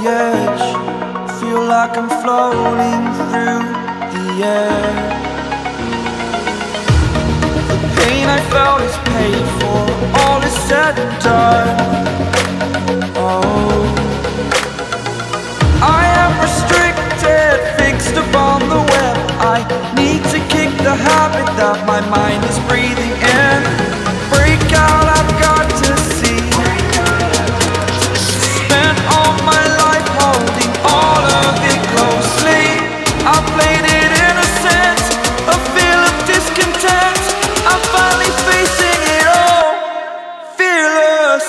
the edge, feel like I'm floating through the air. The pain I felt is paid for, all is said and done. Oh, I am restricted, fixed upon the web. I need to kick the habit that my mind is breathing in. Break out, I've got to see. Spent all my life holding all of it closely. I played it innocent, a feel of discontent. I'm finally facing it all, fearless.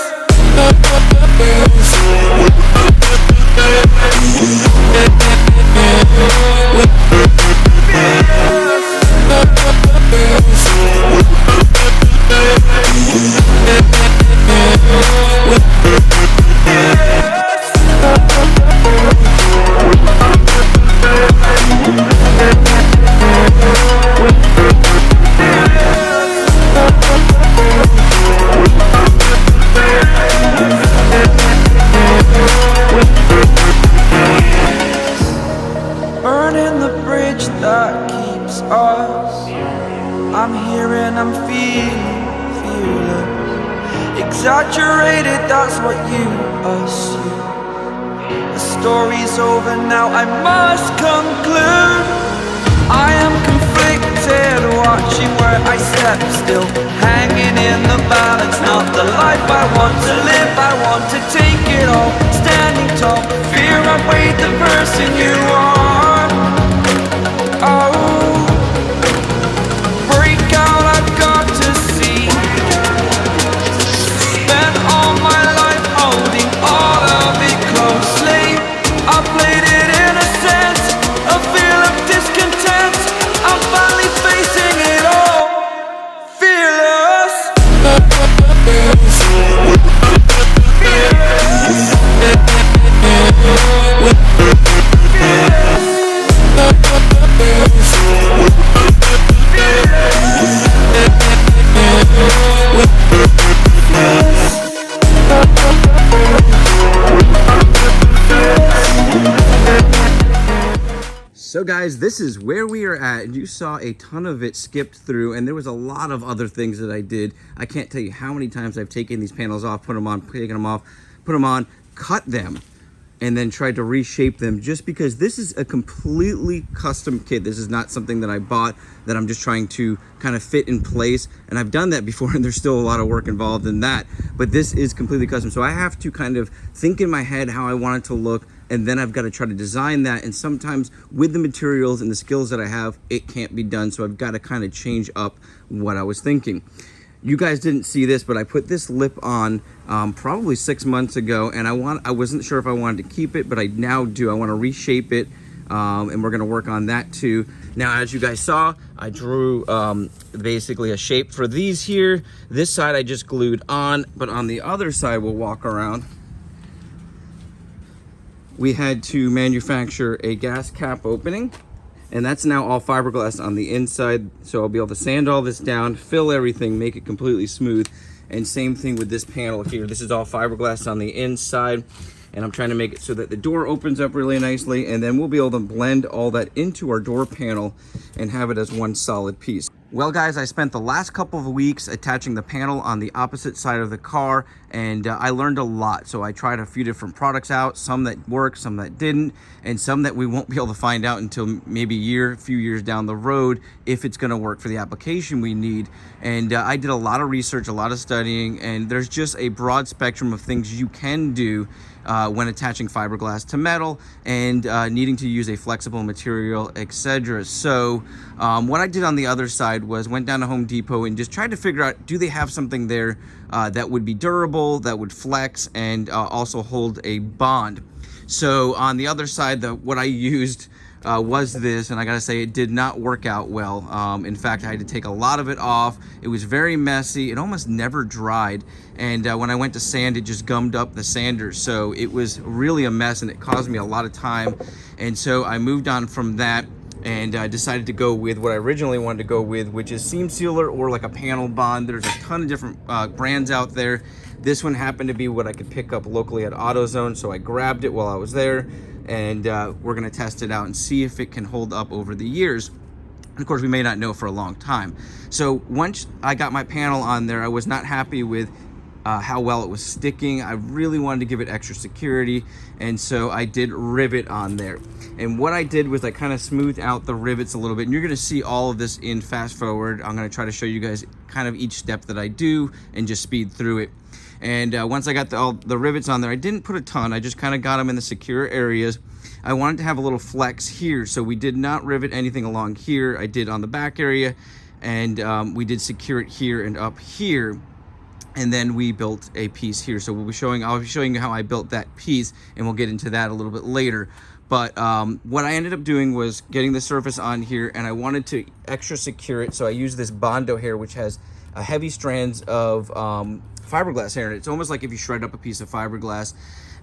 Burning the bridge that keeps us. I'm here and I'm feeling fearless. Exaggerated, that's what you assume. The story's over now, I must conclude. I am conflicted, watching where I step still, hanging in the balance. Not the life I want to live, I want to take it all. Standing tall, fear I weighed the person you are. Oh, break out, I've got to see. Spent all my life holding all of it closely. I played it innocent, a feel of discontent. I'm finally facing it all, fearless. So guys, this is where we are at, and you saw a ton of it skipped through, and there was a lot of other things that I did. I can't tell you how many times I've taken these panels off, put them on, taken them off, put them on, cut them, and then tried to reshape them, just because this is a completely custom kit. This is not something that I bought that I'm just trying to kind of fit in place, and I've done that before and there's still a lot of work involved in that, but this is completely custom. So I have to kind of think in my head how I want it to look, and then I've got to try to design that, and sometimes with the materials and the skills that I have, it can't be done, so I've got to kind of change up what I was thinking. You guys didn't see this, but I put this lip on probably 6 months ago, and I wasn't sure if I wanted to keep it, but I now do. I want to reshape it, and we're going to work on that too. Now, as you guys saw, I drew basically a shape for these here. This side I just glued on, but on the other side, we'll walk around. We had to manufacture a gas cap opening, and that's now all fiberglass on the inside. So I'll be able to sand all this down, fill everything, make it completely smooth. And same thing with this panel here. This is all fiberglass on the inside, and I'm trying to make it so that the door opens up really nicely, and then we'll be able to blend all that into our door panel and have it as one solid piece. Well guys, I spent the last couple of weeks attaching the panel on the opposite side of the car, and I learned a lot. So I tried a few different products out, some that worked, some that didn't, and some that we won't be able to find out until maybe a few years down the road if it's going to work for the application we need. And I did a lot of research, a lot of studying, and there's just a broad spectrum of things you can do when attaching fiberglass to metal and needing to use a flexible material, etc. So what I did on the other side was went down to Home Depot and just tried to figure out, do they have something there that would be durable, that would flex, and also hold a bond. So on the other side, what I used was this, and I gotta say, it did not work out well. In fact, I had to take a lot of it off. It was very messy. It almost never dried, and when I went to sand, it just gummed up the sander. So it was really a mess, and it caused me a lot of time. And so I moved on from that and decided to go with what I originally wanted to go with, which is seam sealer or like a panel bond. There's a ton of different brands out there. This one happened to be what I could pick up locally at AutoZone, so I grabbed it while I was there, and we're gonna test it out and see if it can hold up over the years. And of course, we may not know for a long time. So once I got my panel on there, I was not happy with how well it was sticking. I really wanted to give it extra security, and so I did rivet on there. And what I did was I kind of smoothed out the rivets a little bit, and you're going to see all of this in fast forward. I'm going to try to show you guys kind of each step that I do and just speed through it. And once I got all the rivets on there, I didn't put a ton, I just kind of got them in the secure areas. I wanted to have a little flex here, so we did not rivet anything along here. I did on the back area, and we did secure it here and up here. And then we built a piece here. So I'll be showing you how I built that piece, and we'll get into that a little bit later. But what I ended up doing was getting the surface on here, and I wanted to extra secure it. So I used this Bondo hair, which has heavy strands of fiberglass hair. It's almost like if you shred up a piece of fiberglass.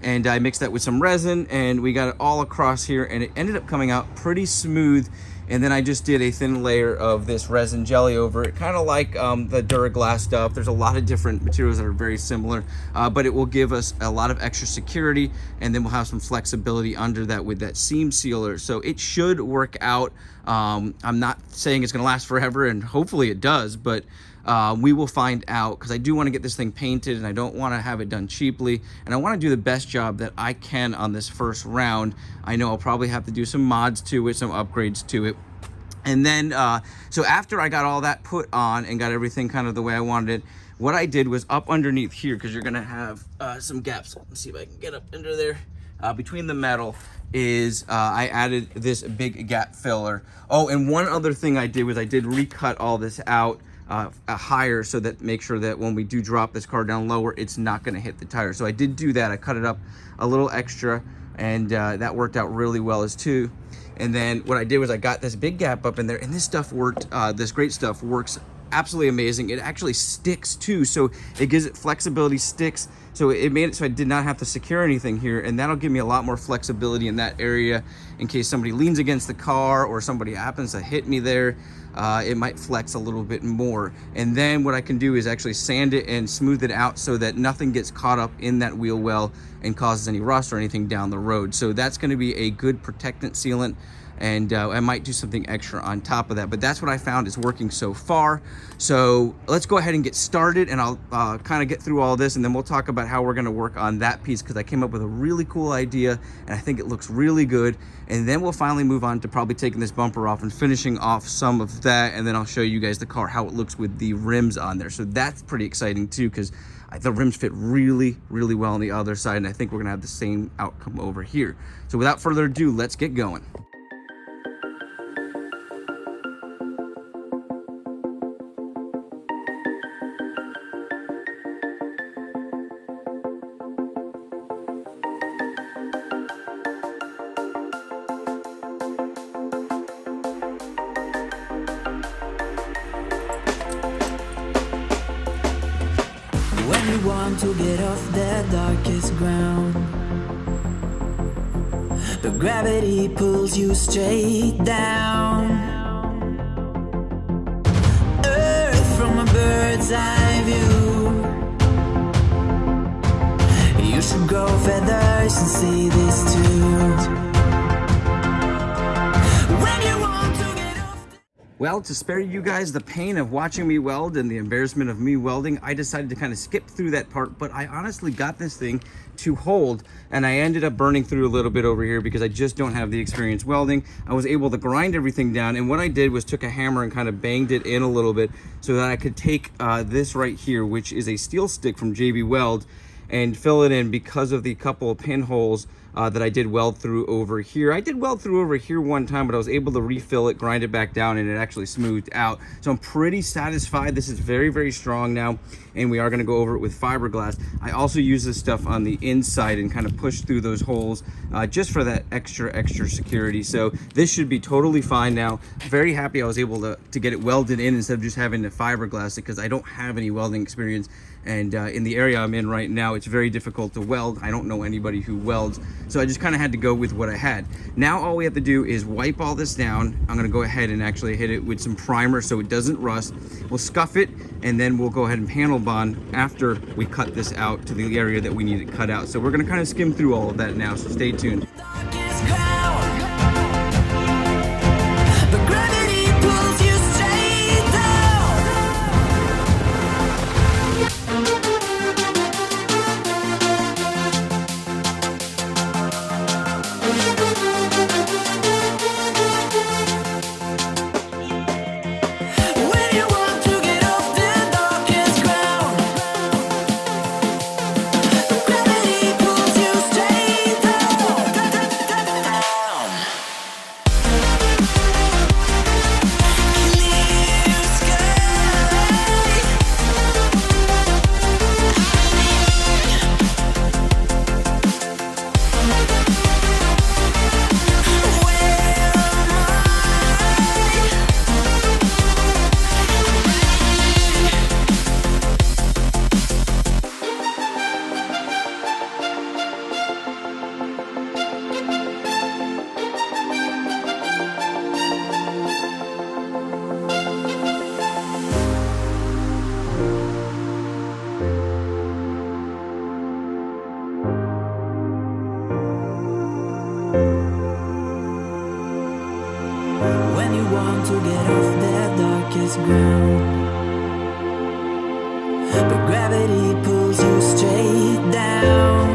And I mixed that with some resin, and we got it all across here, and it ended up coming out pretty smooth. And then I just did a thin layer of this resin jelly over it, kind of like the Duraglass stuff. There's a lot of different materials that are very similar, but it will give us a lot of extra security, and then we'll have some flexibility under that with that seam sealer. So it should work out. I'm not saying it's gonna last forever, and hopefully it does, but we will find out, because I do want to get this thing painted, and I don't want to have it done cheaply, and I want to do the best job that I can on this first round. I know I'll probably have to do some mods to it, some upgrades to it. And then, so after I got all that put on and got everything kind of the way I wanted it, what I did was up underneath here, because you're going to have some gaps. Let's see if I can get up under there. Between the metal is I added this big gap filler. Oh, and one other thing I did was I did recut all this out higher, so that make sure that when we do drop this car down lower, it's not going to hit the tire. So I did do that. I cut it up a little extra, and that worked out really well as too. And then what I did was I got this big gap up in there, and this stuff worked, this great stuff works absolutely amazing. It actually sticks too, so it gives it flexibility, sticks, so it made it so I did not have to secure anything here, and that'll give me a lot more flexibility in that area in case somebody leans against the car or somebody happens to hit me there. It might flex a little bit more. And then what I can do is actually sand it and smooth it out so that nothing gets caught up in that wheel well and causes any rust or anything down the road. So that's going to be a good protectant sealant, and I might do something extra on top of that, but that's what I found is working so far. So let's go ahead and get started, and I'll kind of get through all this, and then we'll talk about how we're going to work on that piece, because I came up with a really cool idea, and I think it looks really good. And then we'll finally move on to probably taking this bumper off and finishing off some of that, and then I'll show you guys the car, how it looks with the rims on there. So that's pretty exciting too, because the rims fit really, really well on the other side, and I think we're going to have the same outcome over here. So without further ado, let's get going. When you want to get off the darkest ground, but gravity pulls you straight down. Earth from a bird's eye view. You should grow feathers and see this too. When you want to get off the... Well, to spare you guys the pain of watching me weld and the embarrassment of me welding, I decided to kind of skip through that part, but I honestly got this thing to hold, and I ended up burning through a little bit over here because I just don't have the experience welding. I was able to grind everything down, and what I did was took a hammer and kind of banged it in a little bit so that I could take this right here, which is a steel stick from JB Weld, and fill it in because of the couple of pinholes that I did weld through over here. I did weld through over here one time, but I was able to refill it, grind it back down, and it actually smoothed out. So I'm pretty satisfied. This is very, very strong now, and we are gonna go over it with fiberglass. I also use this stuff on the inside and kind of push through those holes just for that extra security. So this should be totally fine now. Very happy I was able to get it welded in instead of just having to fiberglass it, because I don't have any welding experience. And in the area I'm in right now, it's very difficult to weld. I don't know anybody who welds. So I just kind of had to go with what I had. Now all we have to do is wipe all this down. I'm gonna go ahead and actually hit it with some primer so it doesn't rust. We'll scuff it, and then we'll go ahead and panel bond after we cut this out to the area that we need it cut out. So we're gonna kind of skim through all of that now, so stay tuned. When you want to get off that darkest ground, but gravity pulls you straight down.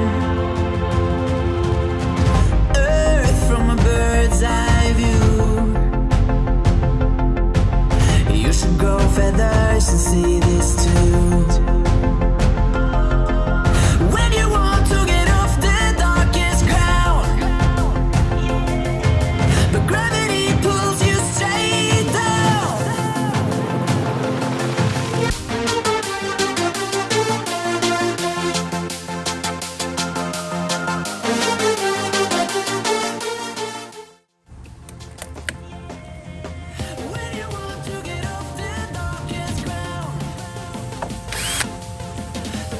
Earth from a bird's eye view. You should grow feathers and see this too. When you want to get off the darkest ground, but gravity pulls you straight down. When you want to get off the darkest ground, but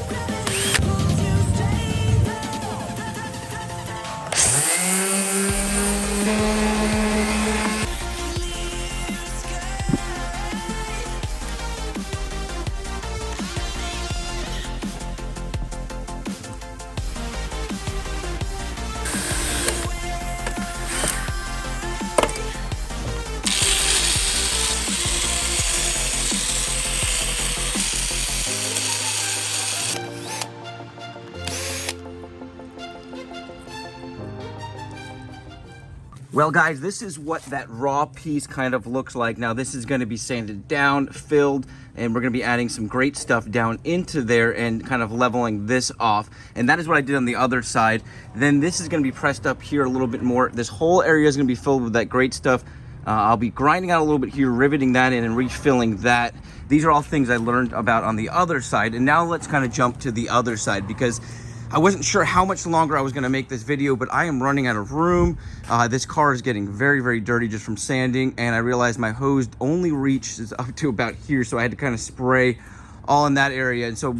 gravity pulls you straight Well guys, this is what that raw piece kind of looks like. Now this is gonna be sanded down, filled, and we're gonna be adding some great stuff down into there and kind of leveling this off. And that is what I did on the other side. Then this is gonna be pressed up here a little bit more. This whole area is gonna be filled with that great stuff. I'll be grinding out a little bit here, riveting that in and refilling that. These are all things I learned about on the other side. And now let's kind of jump to the other side, because I wasn't sure how much longer I was gonna make this video, but I am running out of room. This car is getting very, very dirty just from sanding, and I realized my hose only reaches up to about here, so I had to kind of spray all in that area. And so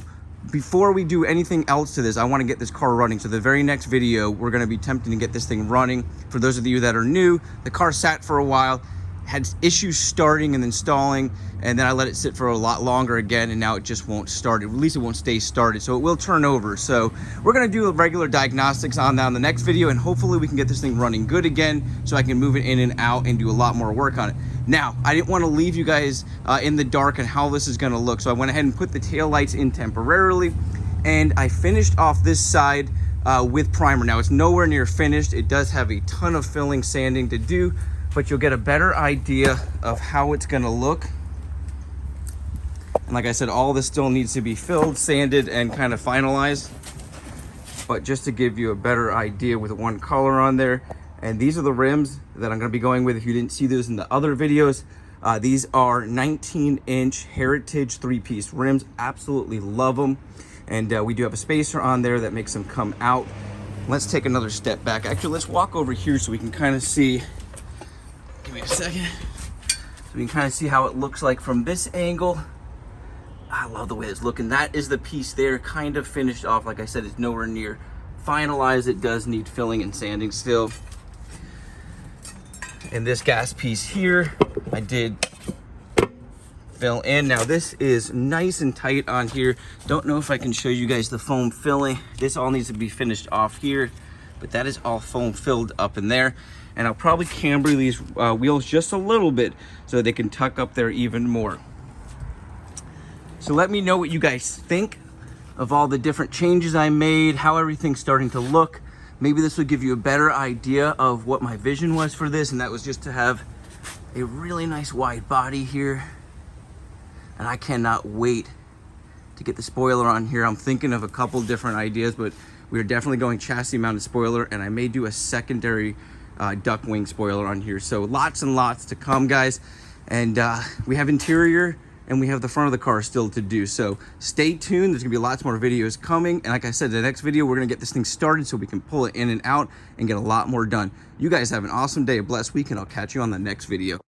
before we do anything else to this, I wanna get this car running. So the very next video, we're gonna be attempting to get this thing running. For those of you that are new, the car sat for a while, had issues starting and then stalling, and then I let it sit for a lot longer again, and now it just won't start. At least it won't stay started, so it will turn over. So we're gonna do regular diagnostics on that in the next video, and hopefully we can get this thing running good again so I can move it in and out and do a lot more work on it. Now, I didn't want to leave you guys in the dark on how this is gonna look, so I went ahead and put the tail lights in temporarily, and I finished off this side with primer. Now, it's nowhere near finished. It does have a ton of filling, sanding to do, but you'll get a better idea of how it's gonna look. And like I said, all this still needs to be filled, sanded, and kind of finalized. But just to give you a better idea with one color on there. And these are the rims that I'm gonna be going with. If you didn't see those in the other videos, these are 19-inch Heritage 3-piece rims. Absolutely love them. And we do have a spacer on there that makes them come out. Let's take another step back. Actually, let's walk over here so we can kind of see. Give me a second. So we can kind of see how it looks like from this angle. I love the way it's looking. That is the piece there, kind of finished off. Like I said, it's nowhere near finalize. It does need filling and sanding still. And this gas piece here, I did fill in. Now this is nice and tight on here. Don't know if I can show you guys the foam filling. This all needs to be finished off here, but that is all foam filled up in there. And I'll probably camber these wheels just a little bit so they can tuck up there even more. So let me know what you guys think of all the different changes I made, how everything's starting to look. Maybe this will give you a better idea of what my vision was for this, and that was just to have a really nice wide body here. And I cannot wait to get the spoiler on here. I'm thinking of a couple different ideas, but we're definitely going chassis mounted spoiler, and I may do a secondary duck wing spoiler on here. So lots and lots to come, guys. And we have interior and we have the front of the car still to do. So stay tuned. There's gonna be lots more videos coming. And like I said, the next video, we're gonna get this thing started so we can pull it in and out and get a lot more done. You guys have an awesome day, a blessed week, and I'll catch you on the next video.